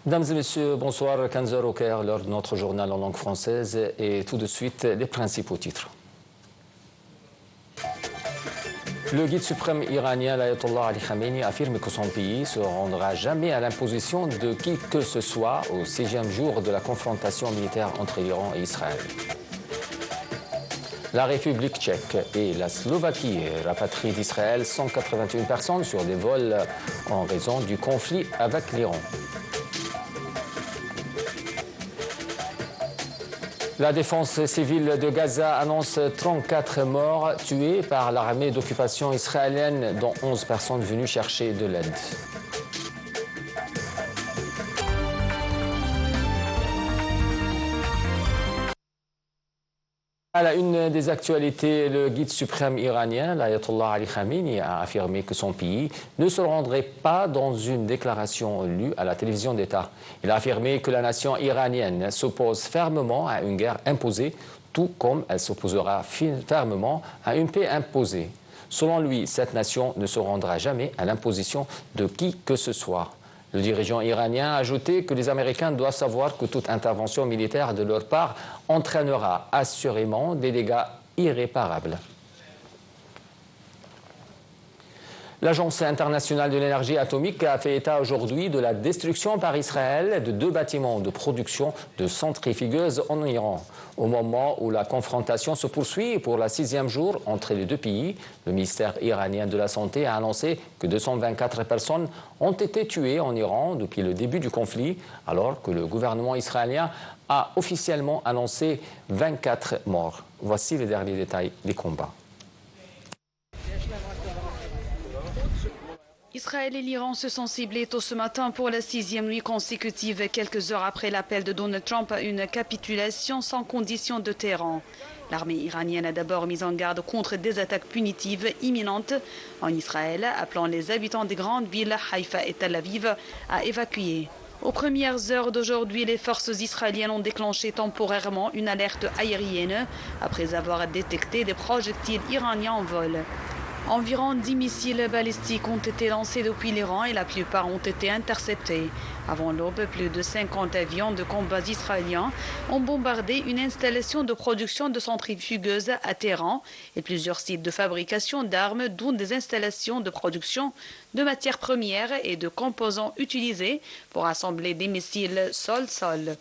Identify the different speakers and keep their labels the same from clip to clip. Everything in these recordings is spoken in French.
Speaker 1: Mesdames et messieurs, bonsoir. 15h au Caire, l'heure de notre journal en langue française. Et tout de suite, les principaux titres. Le guide suprême iranien, l'Ayatollah Ali Khamenei, affirme que son pays ne se rendra jamais à l'imposition de qui que ce soit au 6e jour de la confrontation militaire entre l'Iran et Israël. La République tchèque et la Slovaquie rapatrient d'Israël 181 personnes sur des vols en raison du conflit avec l'Iran. La défense civile de Gaza annonce 34 morts tués par l'armée d'occupation israélienne, dont 11 personnes venues chercher de l'aide. À la une des actualités, le guide suprême iranien, l'Ayatollah Ali Khamenei, a affirmé que son pays ne se rendrait pas dans une déclaration lue à la télévision d'État. Il a affirmé que la nation iranienne s'oppose fermement à une guerre imposée, tout comme elle s'opposera fermement à une paix imposée. Selon lui, cette nation ne se rendra jamais à l'imposition de qui que ce soit. Le dirigeant iranien a ajouté que les Américains doivent savoir que toute intervention militaire de leur part entraînera assurément des dégâts irréparables. L'Agence internationale de l'énergie atomique a fait état aujourd'hui de la destruction par Israël de 2 bâtiments de production de centrifugeuses en Iran. Au moment où la confrontation se poursuit pour la 6e jour entre les deux pays, le ministère iranien de la Santé a annoncé que 224 personnes ont été tuées en Iran depuis le début du conflit, alors que le gouvernement israélien a officiellement annoncé 24 morts. Voici les derniers détails des combats.
Speaker 2: Israël et l'Iran se sont ciblés tôt ce matin pour la 6e nuit consécutive, quelques heures après l'appel de Donald Trump à une capitulation sans condition de Téhéran. L'armée iranienne a d'abord mis en garde contre des attaques punitives imminentes en Israël, appelant les habitants des grandes villes Haïfa et Tel Aviv à évacuer. Aux premières heures d'aujourd'hui, les forces israéliennes ont déclenché temporairement une alerte aérienne après avoir détecté des projectiles iraniens en vol. Environ 10 missiles balistiques ont été lancés depuis l'Iran et la plupart ont été interceptés. Avant l'aube, plus de 50 avions de combat israéliens ont bombardé une installation de production de centrifugeuses à Téhéran et plusieurs sites de fabrication d'armes, dont des installations de production de matières premières et de composants utilisés pour assembler des missiles sol-sol.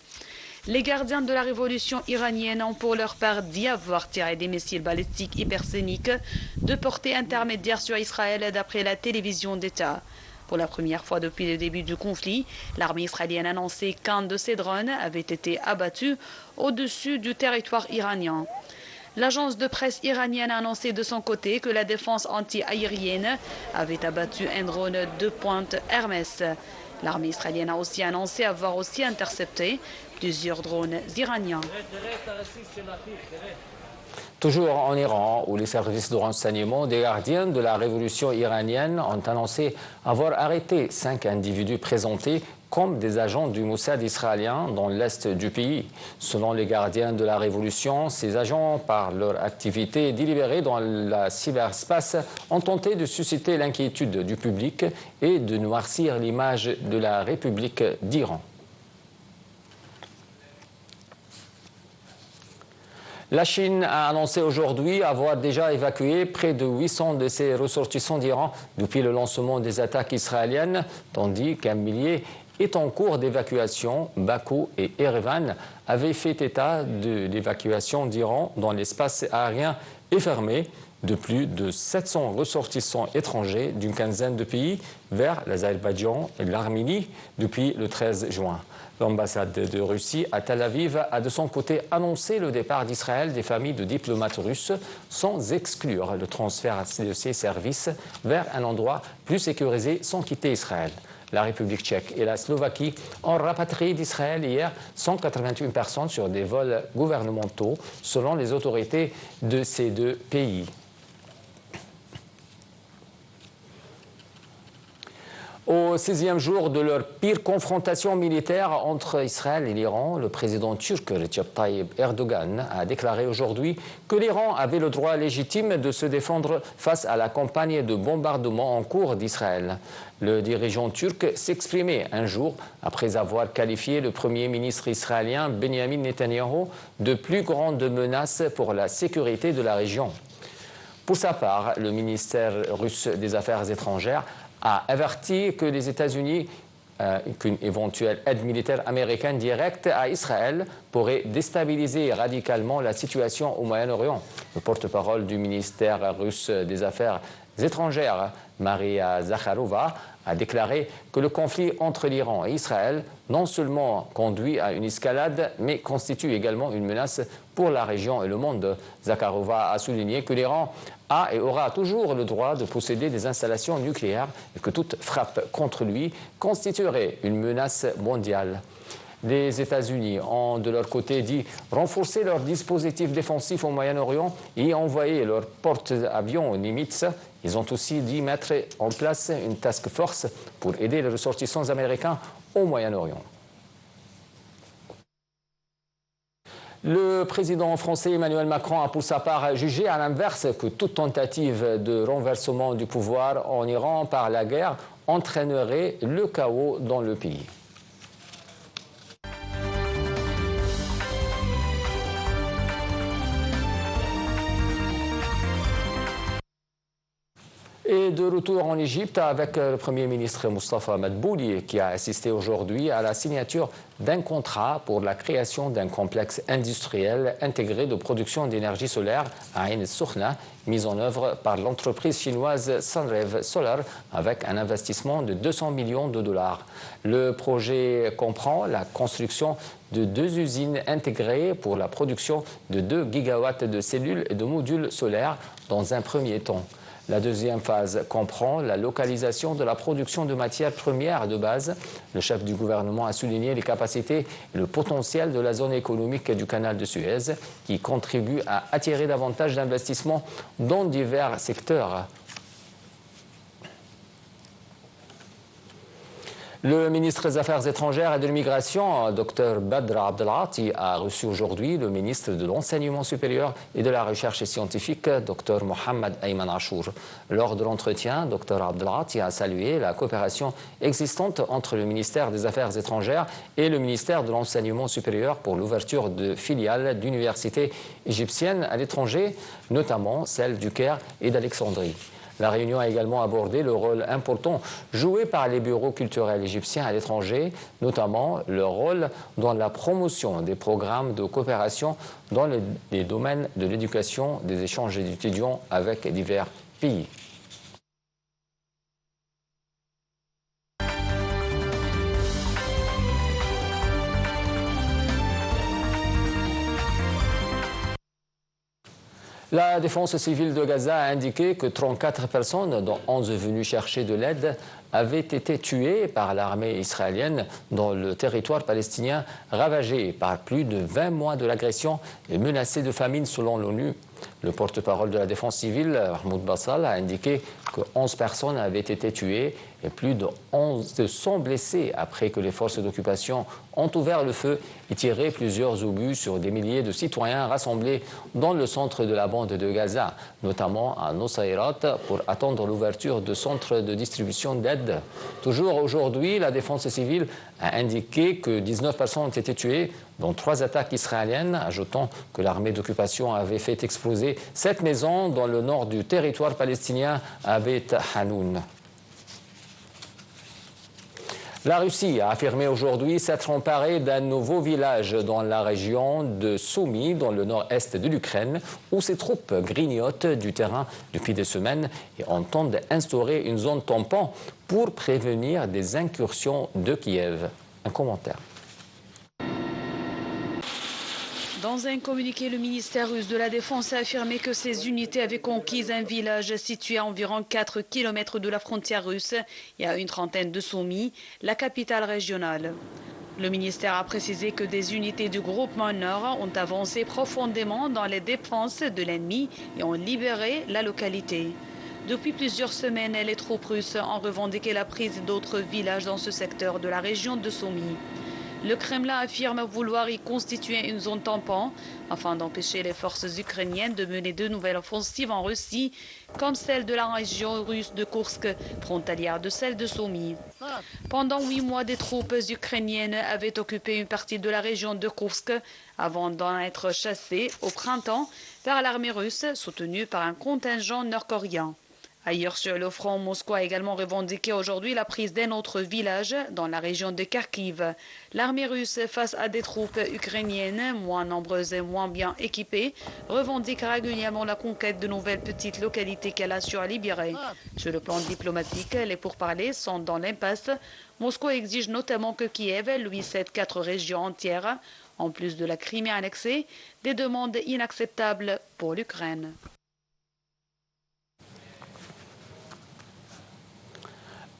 Speaker 2: Les gardiens de la révolution iranienne ont pour leur part dit avoir tiré des missiles balistiques hypersoniques de portée intermédiaire sur Israël d'après la télévision d'État. Pour la première fois depuis le début du conflit, l'armée israélienne a annoncé qu'un de ces drones avait été abattu au-dessus du territoire iranien. L'agence de presse iranienne a annoncé de son côté que la défense anti-aérienne avait abattu un drone de pointe Hermès. L'armée israélienne a aussi annoncé avoir aussi intercepté plusieurs drones iraniens.
Speaker 1: Toujours en Iran, où les services de renseignement des gardiens de la révolution iranienne ont annoncé avoir arrêté 5 individus présentés comme des agents du Mossad israélien dans l'est du pays. Selon les gardiens de la révolution, ces agents, par leur activité délibérée dans la cyberspace, ont tenté de susciter l'inquiétude du public et de noircir l'image de la République d'Iran. La Chine a annoncé aujourd'hui avoir déjà évacué près de 800 de ses ressortissants d'Iran depuis le lancement des attaques israéliennes, tandis qu'un millier est en cours d'évacuation. Bakou et Erevan avaient fait état de l'évacuation d'Iran dans l'espace aérien et fermé de plus de 700 ressortissants étrangers d'une quinzaine de pays vers l'Azerbaïdjan et l'Arménie depuis le 13 juin. L'ambassade de Russie à Tel Aviv a de son côté annoncé le départ d'Israël des familles de diplomates russes sans exclure le transfert de ces services vers un endroit plus sécurisé sans quitter Israël. La République tchèque et la Slovaquie ont rapatrié d'Israël hier 181 personnes sur des vols gouvernementaux selon les autorités de ces deux pays. Au 6e jour de leur pire confrontation militaire entre Israël et l'Iran, le président turc Recep Tayyip Erdogan a déclaré aujourd'hui que l'Iran avait le droit légitime de se défendre face à la campagne de bombardement en cours d'Israël. Le dirigeant turc s'exprimait un jour après avoir qualifié le premier ministre israélien Benjamin Netanyahu de plus grande menace pour la sécurité de la région. Pour sa part, le ministère russe des Affaires étrangères a averti que les États-Unis, qu'une éventuelle aide militaire américaine directe à Israël pourrait déstabiliser radicalement la situation au Moyen-Orient. Le porte-parole du ministère russe des Affaires étrangères, Maria Zakharova, a déclaré que le conflit entre l'Iran et Israël non seulement conduit à une escalade, mais constitue également une menace pour la région et le monde. Zakharova a souligné que l'Iran a et aura toujours le droit de posséder des installations nucléaires et que toute frappe contre lui constituerait une menace mondiale. Les États-Unis ont de leur côté dit renforcer leur dispositif défensif au Moyen-Orient et envoyer leurs porte-avions Nimitz. Ils ont aussi dit mettre en place une task force pour aider les ressortissants américains au Moyen-Orient. Le président français Emmanuel Macron a pour sa part jugé à l'inverse que toute tentative de renversement du pouvoir en Iran par la guerre entraînerait le chaos dans le pays. Et de retour en Égypte avec le Premier ministre Moustapha Madbouli qui a assisté aujourd'hui à la signature d'un contrat pour la création d'un complexe industriel intégré de production d'énergie solaire à Ain el-Soukhna, mis en œuvre par l'entreprise chinoise Sunrev Solar avec un investissement de 200 millions de dollars. Le projet comprend la construction de 2 usines intégrées pour la production de 2 gigawatts de cellules et de modules solaires dans un premier temps. La deuxième phase comprend la localisation de la production de matières premières de base. Le chef du gouvernement a souligné les capacités et le potentiel de la zone économique du canal de Suez qui contribue à attirer davantage d'investissements dans divers secteurs. Le ministre des Affaires étrangères et de l'immigration, Dr Badr Abdelati, a reçu aujourd'hui le ministre de l'Enseignement supérieur et de la Recherche scientifique, Dr Mohamed Ayman Achour. Lors de l'entretien, Dr Abdelati a salué la coopération existante entre le ministère des Affaires étrangères et le ministère de l'Enseignement supérieur pour l'ouverture de filiales d'universités égyptiennes à l'étranger, notamment celles du Caire et d'Alexandrie. La réunion a également abordé le rôle important joué par les bureaux culturels égyptiens à l'étranger, notamment leur rôle dans la promotion des programmes de coopération dans les domaines de l'éducation, des échanges d'étudiants avec divers pays. La défense civile de Gaza a indiqué que 34 personnes, dont 11 venues chercher de l'aide, avaient été tuées par l'armée israélienne dans le territoire palestinien ravagé par plus de 20 mois de l'agression et menacé de famine selon l'ONU. Le porte-parole de la défense civile, Mahmoud Bassal, a indiqué que 11 personnes avaient été tuées et plus de 100 blessés après que les forces d'occupation ont ouvert le feu et tiré plusieurs obus sur des milliers de citoyens rassemblés dans le centre de la bande de Gaza, notamment à Nusayrat, pour attendre l'ouverture de centres de distribution d'aide. Toujours aujourd'hui, la défense civile a indiqué que 19 personnes ont été tuées, dont 3 attaques israéliennes, ajoutant que l'armée d'occupation avait fait exploser 7 maisons dans le nord du territoire palestinien à Beit Hanoun. La Russie a affirmé aujourd'hui s'être emparée d'un nouveau village dans la région de Soumy, dans le nord-est de l'Ukraine, où ses troupes grignotent du terrain depuis des semaines et entendent instaurer une zone tampon pour prévenir des incursions de Kiev. Un commentaire.
Speaker 2: Dans un communiqué, le ministère russe de la Défense a affirmé que ses unités avaient conquis un village situé à environ 4 km de la frontière russe et à une trentaine de Soumy, la capitale régionale. Le ministère a précisé que des unités du groupement Nord ont avancé profondément dans les défenses de l'ennemi et ont libéré la localité. Depuis plusieurs semaines, les troupes russes ont revendiqué la prise d'autres villages dans ce secteur de la région de Sumy. Le Kremlin affirme vouloir y constituer une zone tampon afin d'empêcher les forces ukrainiennes de mener de nouvelles offensives en Russie, comme celle de la région russe de Koursk, frontalière de celle de Sumy. Pendant 8 mois, des troupes ukrainiennes avaient occupé une partie de la région de Koursk avant d'en être chassées au printemps par l'armée russe, soutenue par un contingent nord-coréen. Ailleurs sur le front, Moscou a également revendiqué aujourd'hui la prise d'un autre village dans la région de Kharkiv. L'armée russe, face à des troupes ukrainiennes moins nombreuses et moins bien équipées, revendique régulièrement la conquête de nouvelles petites localités qu'elle assure libérer. Sur le plan diplomatique, les pourparlers sont dans l'impasse. Moscou exige notamment que Kiev lui cède 4 régions entières, en plus de la Crimée annexée, des demandes inacceptables pour l'Ukraine.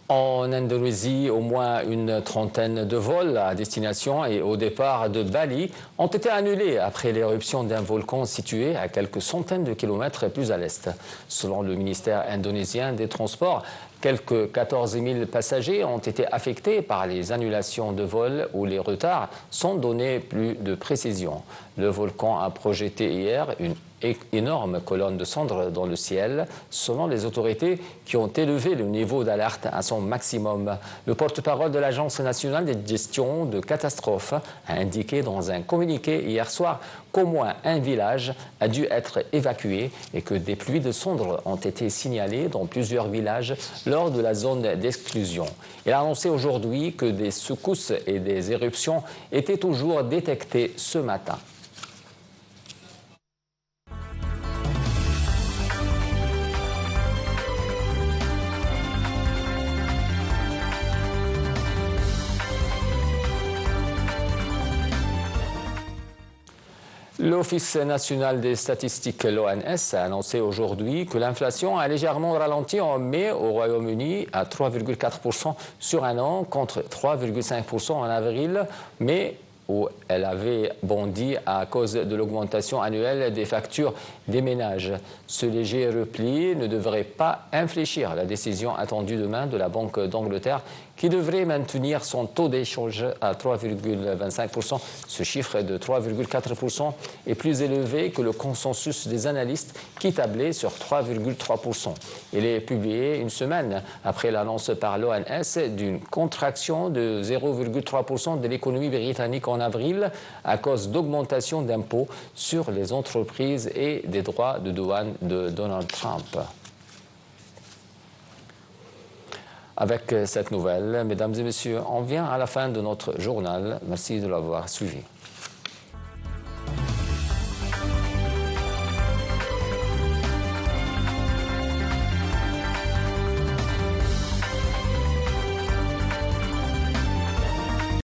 Speaker 1: En Indonésie, au moins une trentaine de vols à destination et au départ de Bali ont été annulés après l'éruption d'un volcan situé à quelques centaines de kilomètres plus à l'est. Selon le ministère indonésien des Transports, quelques 14 000 passagers ont été affectés par les annulations de vols ou les retards sans donner plus de précision. Le volcan a projeté hier une énorme colonne de cendres dans le ciel, selon les autorités qui ont élevé le niveau d'alerte à son maximum. Le porte-parole de l'Agence nationale de gestion de catastrophes a indiqué dans un communiqué hier soir qu'au moins un village a dû être évacué et que des pluies de cendres ont été signalées dans plusieurs villages lors de la zone d'exclusion. Il a annoncé aujourd'hui que des secousses et des éruptions étaient toujours détectées ce matin. L'Office national des statistiques, l'ONS, a annoncé aujourd'hui que l'inflation a légèrement ralenti en mai au Royaume-Uni à 3,4% sur un an contre 3,5% en avril, mais où elle avait bondi à cause de l'augmentation annuelle des factures des ménages. Ce léger repli ne devrait pas infléchir la décision attendue demain de la Banque d'Angleterre qui devrait maintenir son taux d'échange à 3,25%. Ce chiffre de 3,4% est plus élevé que le consensus des analystes qui tablait sur 3,3%. Il est publié une semaine après l'annonce par l'ONS d'une contraction de 0,3% de l'économie britannique en avril à cause d'augmentation d'impôts sur les entreprises et des droits de douane de Donald Trump. Avec cette nouvelle, mesdames et messieurs, on vient à la fin de notre journal. Merci de l'avoir suivi.